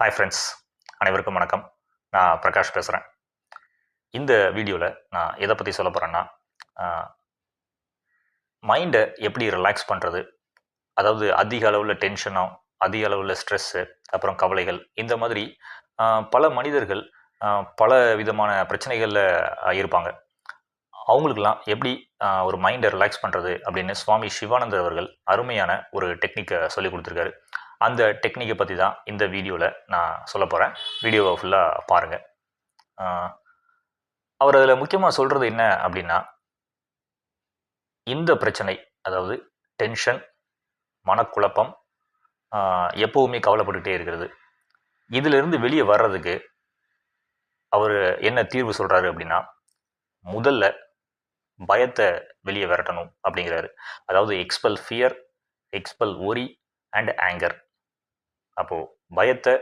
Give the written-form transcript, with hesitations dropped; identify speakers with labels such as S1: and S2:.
S1: Hi friends, அனைவருக்கும் வணக்கம். நான் பிரகாஷ் பேசுகிறேன். இந்த வீடியோவில் நான் எதை பற்றி சொல்ல போகிறேன்னா, மைண்டை எப்படி ரிலாக்ஸ் பண்ணுறது, அதாவது அதிக அளவில் டென்ஷனோ, அதிக அளவில் ஸ்ட்ரெஸ்ஸு, அப்புறம் கவலைகள், இந்த மாதிரி பல மனிதர்கள் பல விதமான பிரச்சனைகளில் இருப்பாங்க. அவங்களுக்கெல்லாம் எப்படி ஒரு மைண்டை ரிலாக்ஸ் பண்ணுறது அப்படின்னு சுவாமி சிவானந்தர் அவர்கள் அருமையான ஒரு டெக்னிக்கை சொல்லி கொடுத்துருக்காரு. அந்த டெக்னிக்கை பற்றி தான் இந்த வீடியோவில் நான் சொல்ல போகிறேன். வீடியோவை ஃபுல்லாக பாருங்கள். அவர் அதில் முக்கியமாக சொல்கிறது என்ன அப்படின்னா, இந்த பிரச்சனை, அதாவது டென்ஷன், மனக்குழப்பம், எப்போவுமே கவலைப்பட்டுக்கிட்டே இருக்கிறது, இதிலிருந்து வெளியே வர்றதுக்கு அவர் என்ன தீர்வு சொல்கிறாரு அப்படின்னா, முதல்ல பயத்தை வெளியே விரட்டணும் அப்படிங்கிறாரு. அதாவது expel fear, expel worry and anger. அப்போது பயத்தை